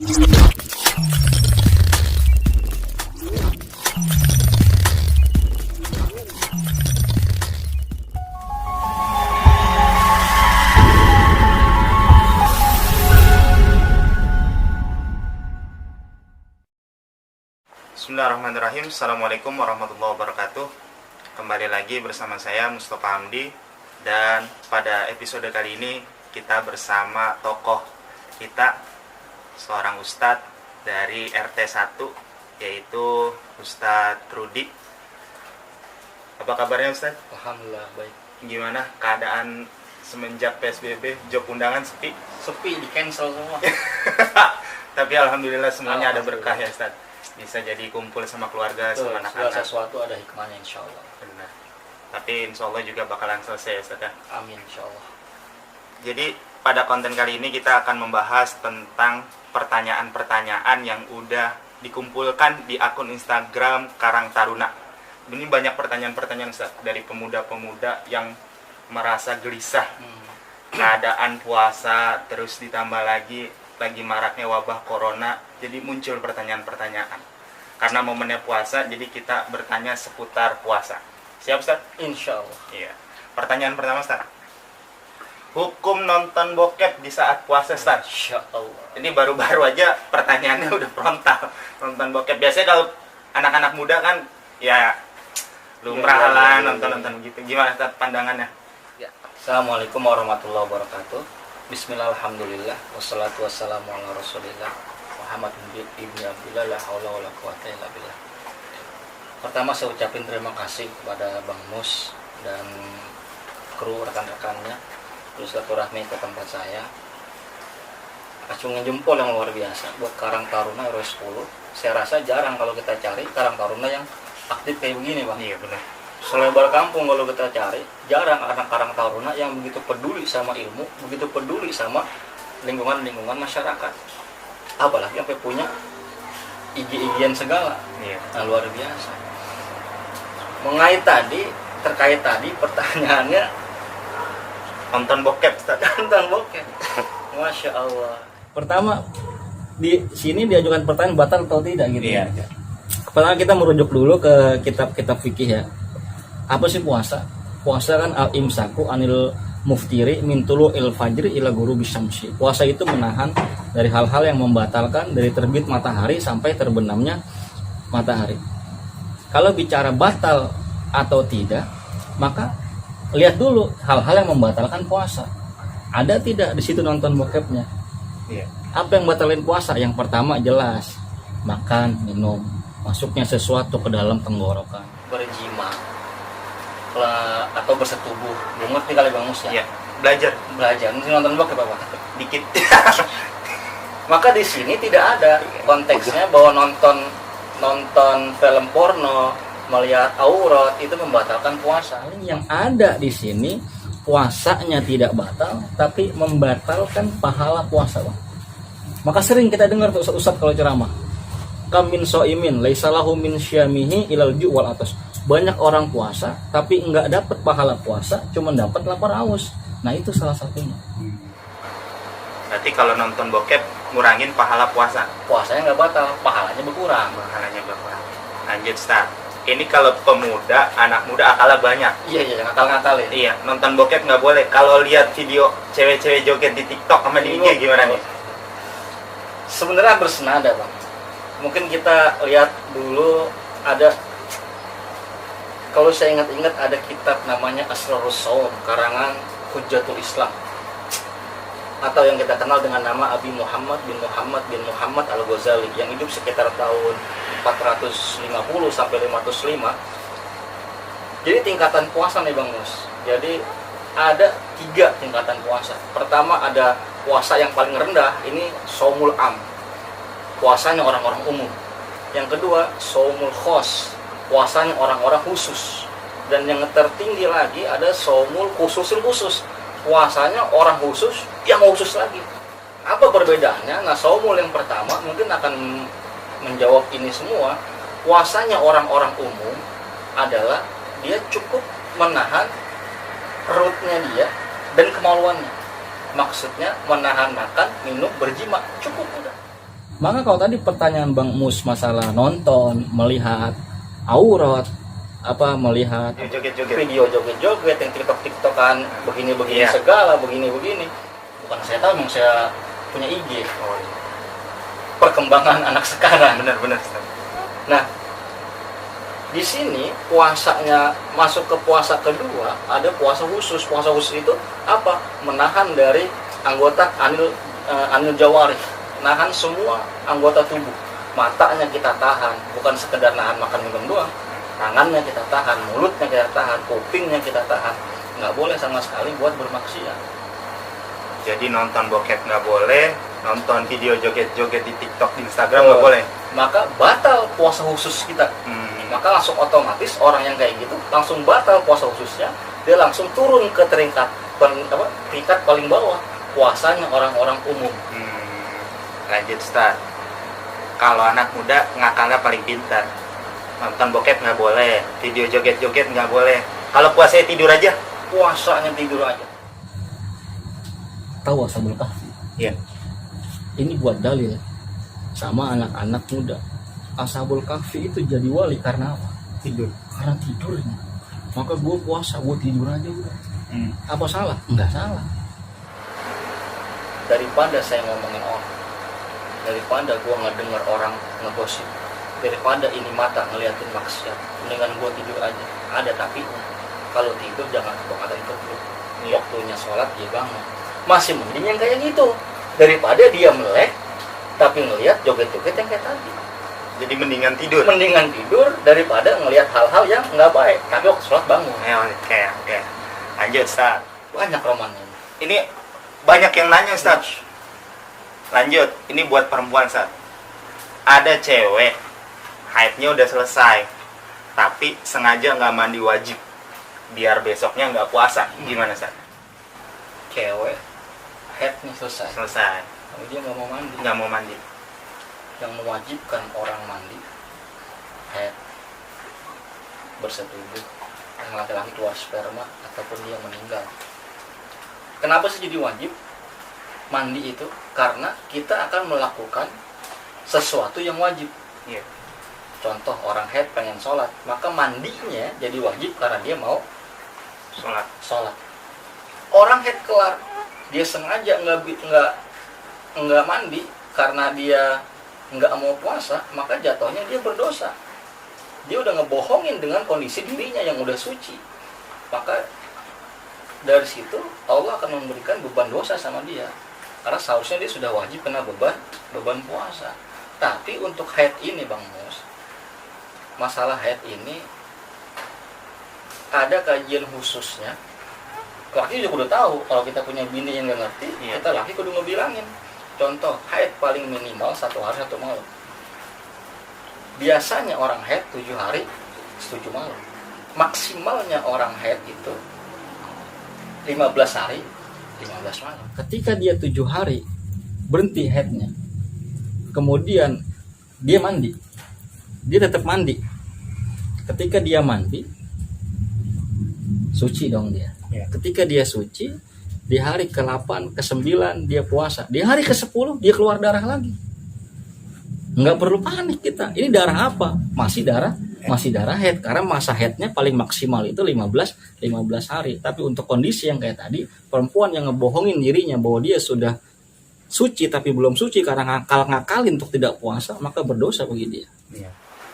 Bismillahirrahmanirrahim. Assalamualaikum warahmatullahi wabarakatuh. Kembali lagi bersama saya Mustafa Hamdi. Dan pada episode kali ini kita bersama tokoh kita, seorang ustadz dari RT 1, yaitu Ustadz Rudi. Apa kabarnya Ustadz? Alhamdulillah baik. Gimana keadaan semenjak PSBB? Job undangan sepi? Sepi, di cancel semua. Tapi alhamdulillah semuanya ada berkah ya Ustadz. Bisa jadi kumpul sama keluarga, sama anak-anak. Sesuatu ada hikmahnya insya Allah. Benar. Tapi insya Allah juga bakalan selesai ya Ustaz ya. Amin insya Allah. Jadi pada konten kali ini kita akan membahas tentang pertanyaan-pertanyaan yang udah dikumpulkan di akun Instagram Karang Taruna. Ini banyak pertanyaan-pertanyaan Ustaz dari pemuda-pemuda yang merasa gelisah keadaan puasa, terus ditambah lagi maraknya wabah corona, jadi muncul pertanyaan-pertanyaan. Karena momennya puasa, jadi kita bertanya seputar puasa. Siap Ustaz? Insya Allah. Iya. Pertanyaan pertama Ustaz. Hukum nonton bokep di saat puasa Ustaz? Insya Allah. Ini baru-baru aja pertanyaannya udah frontal. Nonton bokep. Biasanya kalau anak-anak muda kan ya lumrah lah nonton-nonton gitu. Gimana Ustaz pandangannya? Ya. Assalamualaikum warahmatullahi wabarakatuh. Bismillah, alhamdulillah, wassalatu wassalamu ala rasulillah Muhammad ibn Abdullah, la haula wa la quwata illa billah. Pertama saya ucapin terima kasih kepada Bang Mus dan kru rekan-rekannya, terus silaturahmi ke tempat saya. Acungin jempol yang luar biasa buat Karang Taruna RW 10. Saya rasa jarang kalau kita cari Karang Taruna yang aktif kayak begini Bang. Iya benar. Selebar kampung kalau kita cari, jarang anak Karang Taruna yang begitu peduli sama ilmu, begitu peduli sama lingkungan masyarakat. Apalagi sampai punya IG-IGan segala. Iya. Nah, luar biasa. Terkait tadi pertanyaannya Nonton bokep Ustaz. tentang bokep. Masya Allah. Pertama di sini diajukan pertanyaan batal atau tidak gitu Iya. ya. Pertama kita merujuk dulu ke kitab-kitab fikih ya. Apa sih puasa? Puasa kan al-imsaku anil muftiri min tulu'il fajri ila ghurubi syamsi. Puasa itu menahan dari hal-hal yang membatalkan dari terbit matahari sampai terbenamnya matahari. Kalau bicara batal atau tidak, maka lihat dulu hal-hal yang membatalkan puasa. Ada tidak di situ nonton bokepnya? Iya. Apa yang batalin puasa? Yang pertama jelas makan, minum, masuknya sesuatu ke dalam tenggorokan, berjima atau bersetubuh. Belum ngerti kali Bang Mus ya? Iya. Belajar Nanti nonton bokep apa? dikit. Maka di sini tidak ada konteksnya bahwa nonton film porno, melihat aurat itu membatalkan puasa. Yang ada di sini puasanya tidak batal, tapi membatalkan pahala puasa, Bang. Maka sering kita dengar tuh ustaz kalau ceramah, kam min soimin laisalahu min syamihi ilal ju' wal atas. Banyak orang puasa tapi nggak dapat pahala puasa, cuma dapat lapar haus. Nah itu salah satunya. Berarti kalau nonton bokep ngurangin pahala puasa. Puasanya nggak batal, pahalanya berkurang. Pahalanya berkurang. Lanjut Ustaz. Ini kalau pemuda, anak muda akalnya banyak. Iya, ngakal-ngakalin. Iya, nonton bokep nggak boleh. Kalau lihat video cewek-cewek joget di TikTok sama di IG gimana nih? Sebenarnya bersenada Bang. Mungkin kita lihat dulu ada, kalau saya ingat-ingat ada kitab namanya Asrarus Shaum karangan Hujjatul Islam, atau yang kita kenal dengan nama Abi Muhammad bin Muhammad Al-Ghazali yang hidup sekitar tahun 450 sampai 505. Jadi tingkatan puasa nih Bang Mus. Jadi ada 3 tingkatan puasa. Pertama ada puasa yang paling rendah, ini Shaumul Am, puasanya orang-orang umum. Yang kedua Shaumul Khos, puasanya orang-orang khusus. Dan yang tertinggi lagi ada Shaumul Khususil Khusus, puasanya orang khusus yang khusus lagi. Apa perbedaannya? Nah, Shaumul yang pertama mungkin akan menjawab ini semua. Puasanya orang-orang umum adalah dia cukup menahan perutnya dia dan kemaluannya. Maksudnya menahan makan, minum, berjima, cukup udah. Maka kalau tadi pertanyaan Bang Mus masalah nonton, melihat aurat, melihat Joget-joget. video joget-joget yang tiktokan begini-begini Iya. segala, begini-begini, bukan saya tahu, memang saya punya IG Oh, iya. perkembangan anak sekarang. Benar-benar Ustaz. Nah, di sini puasanya masuk ke puasa kedua, ada puasa khusus. Puasa khusus itu apa? Menahan dari anggota anil jawarih, nahan semua anggota tubuh. Matanya kita tahan, bukan sekedar nahan makan minum doang. Tangannya kita tahan, mulutnya kita tahan, kupingnya kita tahan. Nggak boleh sama sekali buat bermaksiat. Jadi nonton bokep nggak boleh, nonton video joget-joget di TikTok, di Instagram nggak boleh. Maka batal puasa khusus kita. Maka langsung otomatis orang yang kayak gitu langsung batal puasa khususnya. Dia langsung turun ke tingkat paling bawah, puasanya orang-orang umum. Lanjut Ustaz. Kalau anak muda ngakalnya paling pintar. Nonton bokep nggak boleh, video joget-joget nggak boleh. Kalau puasanya tidur aja. Puasanya tidur aja. Tahu Ashabul Kahfi? Iya. Ini buat dalil sama anak-anak muda. Ashabul Kahfi itu jadi wali karena apa? Tidur. Karena tidurnya. Maka gue puasa, gue tidur aja udah. Apa salah? Enggak salah. Daripada saya ngomongin orang, daripada gue ngedenger orang ngegosip, daripada ini mata ngeliatin maksiat, mendingan gue tidur aja. Ada tapi kalau tidur jangan kebangatan kebluk. Waktunya sholat dia bangun. Masih mending yang kayak gitu daripada dia melek tapi ngelihat joget-joget yang kayak tadi. Jadi mendingan tidur. Mendingan tidur daripada ngelihat hal-hal yang nggak baik tapi waktu sholat bangun. Oke. Lanjut Ustaz. Banyak romannya. Ini banyak yang nanya Ustaz. Lanjut, ini buat perempuan Ustaz. Ada cewek haidnya udah selesai, tapi sengaja nggak mandi wajib biar besoknya nggak puasa. Gimana Ustaz? Cewek haidnya selesai, tapi dia nggak mau mandi. Nggak mau mandi. Yang mewajibkan orang mandi haid, bersetubuh, yang laki-laki keluar sperma ataupun dia meninggal. Kenapa sih jadi wajib mandi itu? Karena kita akan melakukan sesuatu yang wajib. Iya. Contoh orang haid pengen sholat, maka mandinya jadi wajib karena dia mau sholat. Orang haid kelar, dia sengaja nggak mandi karena dia nggak mau puasa, maka jatuhnya dia berdosa. Dia udah ngebohongin dengan kondisi dirinya yang udah suci. Maka dari situ Allah akan memberikan beban dosa sama dia, karena seharusnya dia sudah wajib kena beban puasa. Tapi untuk haid ini Bang Mus, masalah haid ini ada kajian khususnya. Laki juga udah tahu, kalau kita punya bini yang nggak ngerti, kita laki kudu ngebilangin. Contoh, haid paling minimal 1 hari 1 malam. Biasanya orang haid 7 hari 7 malam. Maksimalnya orang haid itu 15 hari 15 malam. Ketika dia 7 hari berhenti haidnya, kemudian dia mandi, dia tetap mandi. Ketika dia mandi, suci dong dia. Ketika dia suci, di hari ke-8, ke-9 dia puasa. Di hari ke-10 dia keluar darah lagi. Nggak perlu panik kita. Ini darah apa? Masih darah haid, karena masa haidnya paling maksimal itu 15 hari. Tapi untuk kondisi yang kayak tadi, perempuan yang ngebohongin dirinya bahwa dia sudah suci tapi belum suci karena ngakalin untuk tidak puasa, maka berdosa bagi dia. Iya.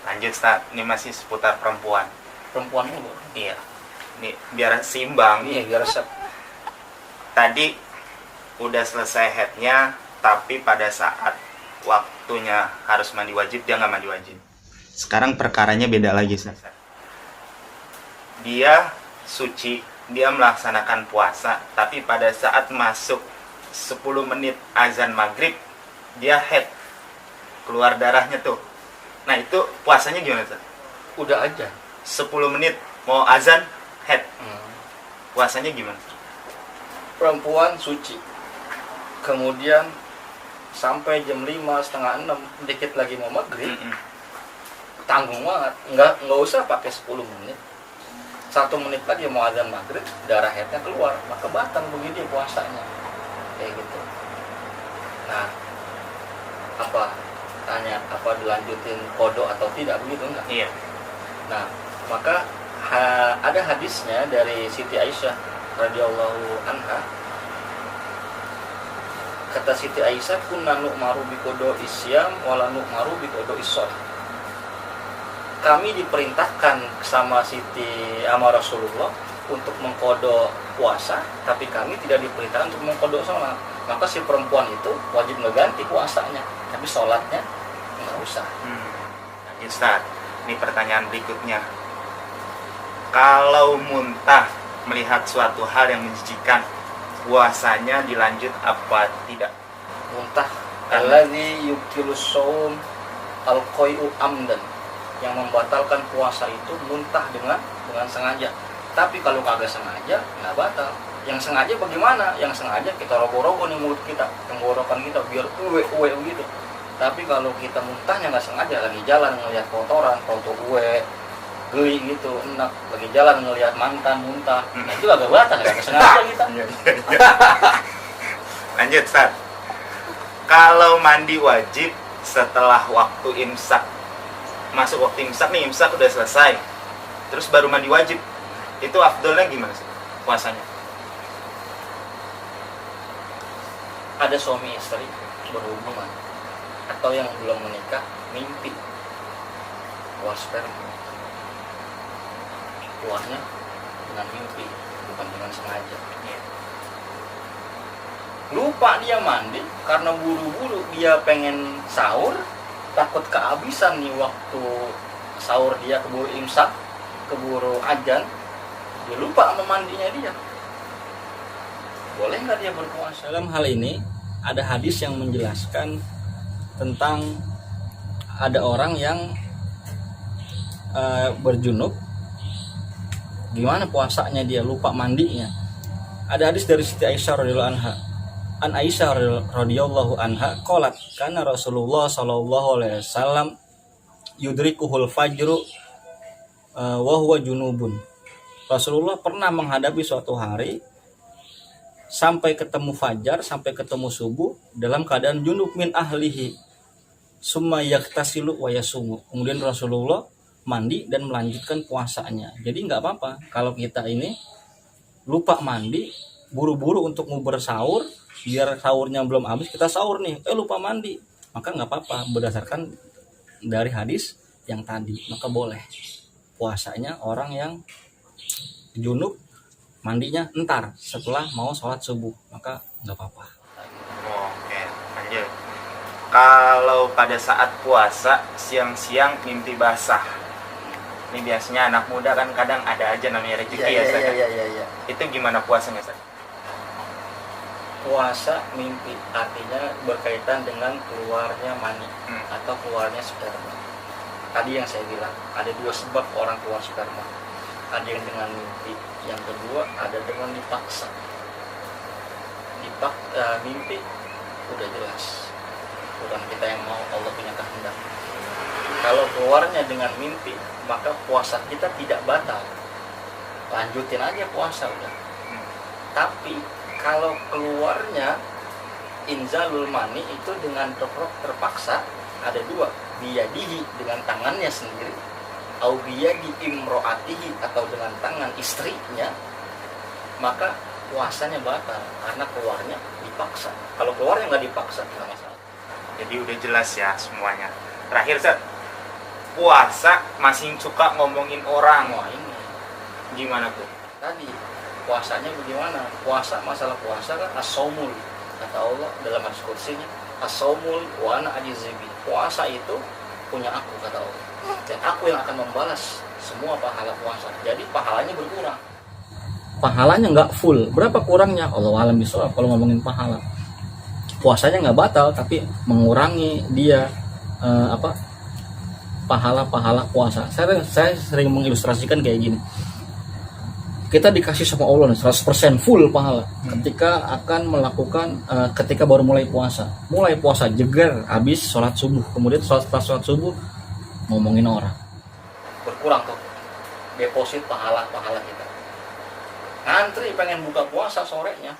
Lanjut Ustaz, ini masih seputar perempuan. Perempuan dulu. Iya. Ini biar seimbang. Iya, biar Tadi udah selesai haidnya, tapi pada saat waktunya harus mandi wajib, dia nggak mandi wajib. Sekarang perkaranya beda lagi, Ustaz. Dia suci, dia melaksanakan puasa, tapi pada saat masuk 10 menit azan maghrib, dia haid, keluar darahnya tuh. Nah itu puasanya gimana, Ustaz? Udah aja 10 menit mau azan, haid. Puasanya gimana? Perempuan suci, kemudian sampai jam 5, setengah 6, dikit lagi mau maghrib, tanggung banget. Nggak usah pakai 10 menit, 1 menit lagi mau azan maghrib, darah haidnya keluar, maka batal begini puasanya, kayak gitu. Nah, apa tanya apa dilanjutin kodok atau tidak, begitu enggak? Iya. Nah, maka ada hadisnya dari Siti Aisyah radhiyallahu anha. Kata Siti Aisyah, kunna nu'maru bi qada'i isyam wa la nu'maru bi qada'i shalah. Kami diperintahkan sama Rasulullah untuk mengkodok puasa, tapi kami tidak diperintahkan untuk mengkodok sholat. Maka si perempuan itu wajib mengganti puasanya, tapi sholatnya nggak usah. Ustaz, ini pertanyaan berikutnya. Kalau muntah melihat suatu hal yang menjijikan, puasanya dilanjut apa tidak? Muntah alladzi yubtilus shaum al-qai'u amdan, yang membatalkan puasa itu muntah dengan sengaja. Tapi kalau kagak sengaja nggak batal. Yang sengaja bagaimana? Yang sengaja kita rogo-rogo nih mulut kita, tenggorokan kita biar uwe gitu. Tapi kalau kita muntahnya nggak sengaja, lagi jalan ngelihat kotoran, foto uwe, geli gitu, enak, lagi jalan ngelihat mantan muntah, nah itu agak batal, nggak sengaja kita. Lanjut, Ustaz. Kalau mandi wajib setelah waktu imsak, masuk waktu imsak nih, imsak udah selesai, terus baru mandi wajib, itu afdolnya gimana sih puasanya? Ada suami istri berhubungan atau yang belum menikah mimpi keluar sperma, keluarnya dengan mimpi bukan dengan sengaja. Lupa dia mandi karena buru-buru dia pengen sahur, takut kehabisan nih waktu sahur, dia keburu imsak, keburu ajan, dia lupa sama mandinya dia. Boleh nggak dia berpuasa? Dalam hal ini ada hadis yang menjelaskan tentang ada orang yang berjunub, gimana puasanya, dia lupa mandinya. Ada hadis dari Siti Aisyah radhiyallahu anha. An Aisyah radhiyallahu anha qalat kana Rasulullah sallallahu alaihi wasallam yudrikuhul fajru wa huwa junubun. Rasulullah pernah menghadapi suatu hari sampai ketemu fajar, sampai ketemu subuh dalam keadaan junub min ahlihi, summa yaktasilu wa yasumu. Kemudian Rasulullah mandi dan melanjutkan puasanya. Jadi nggak apa-apa kalau kita ini lupa mandi, buru-buru untuk mau bersahur, biar sahurnya belum habis kita sahur nih, lupa mandi, maka nggak apa-apa berdasarkan dari hadis yang tadi, maka boleh puasanya orang yang junub mandinya entar setelah mau sholat subuh, maka nggak apa-apa. Oke, lanjut. Kalau pada saat puasa siang-siang mimpi basah, ini biasanya anak muda kan kadang ada aja namanya rezeki ya, Ustaz. Iya. Itu gimana puasanya, Ustaz? Puasa mimpi artinya berkaitan dengan keluarnya mani atau keluarnya sperma. Tadi yang saya bilang ada dua sebab orang keluar sperma, ada yang dengan mimpi, yang kedua ada dengan dipaksa. Mimpi udah jelas, bukan kita yang mau, Allah punya kehendak. Kalau keluarnya dengan mimpi, maka puasa kita tidak batal, lanjutin aja puasa udah. Tapi kalau keluarnya inzalul mani itu dengan terpaksa, ada dua, biyadihi dengan tangannya sendiri, au biyadi imro'atihi atau dengan tangan istrinya, maka puasanya batal karena keluarnya dipaksa. Kalau keluarnya nggak dipaksa nggak masalah. Jadi udah jelas ya semuanya. Terakhir, Ustaz, puasa masih suka ngomongin orang. Wah, ini Gimana tuh? tadi puasanya bagaimana? Puasa, masalah puasa kan as-saumul, kata Allah dalam hadis kursinya, as-saumul wa ana ajizibi. Puasa itu punya aku, kata Allah, dan aku yang akan membalas semua pahala puasa. Jadi pahalanya berkurang, pahalanya nggak full. Berapa kurangnya? Allah alam bisawab. Kalau ngomongin pahala, puasanya nggak batal tapi mengurangi dia pahala puasa. Saya sering mengilustrasikan kayak gini. Kita dikasih sama Allah 100% full pahala ketika akan melakukan ketika baru mulai puasa jeger habis sholat subuh, kemudian setelah sholat subuh ngomongin orang, berkurang tuh deposit pahala kita. Ngantri pengen buka puasa sorenya,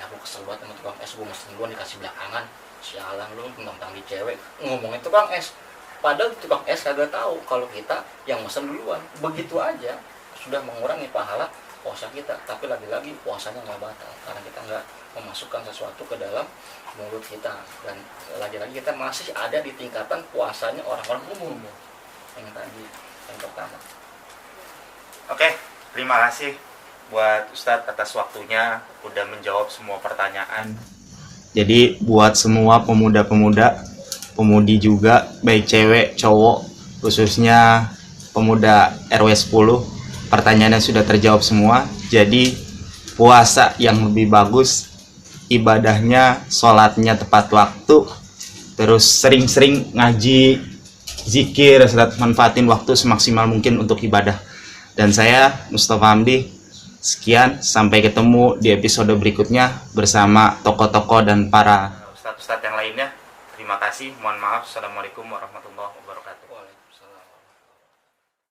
aku kesel banget sama tukang es, gue mesen duluan dikasih belakangan, sialan lu tentang di cewek ngomongin tukang es, padahal tukang es kagak tahu kalau kita yang mesen duluan. Begitu aja sudah mengurangi pahala puasa kita, tapi lagi-lagi puasanya nggak batal karena kita nggak memasukkan sesuatu ke dalam mulut kita, dan lagi-lagi kita masih ada di tingkatan puasanya orang-orang umum yang tadi yang pertama. Oke, terima kasih buat Ustadz atas waktunya udah menjawab semua pertanyaan. Jadi buat semua pemuda-pemuda, pemudi juga, baik cewek, cowok, khususnya pemuda RW 10, pertanyaannya sudah terjawab semua. Jadi puasa yang lebih bagus, ibadahnya, sholatnya tepat waktu, terus sering-sering ngaji, zikir, manfaatin waktu semaksimal mungkin untuk ibadah. Dan saya Mustafa Hamdi, sekian, sampai ketemu di episode berikutnya bersama tokoh-tokoh dan para ustadz-ustadz yang lainnya. Terima kasih, mohon maaf. Assalamualaikum warahmatullahi wabarakatuh. Waalaikumsalam.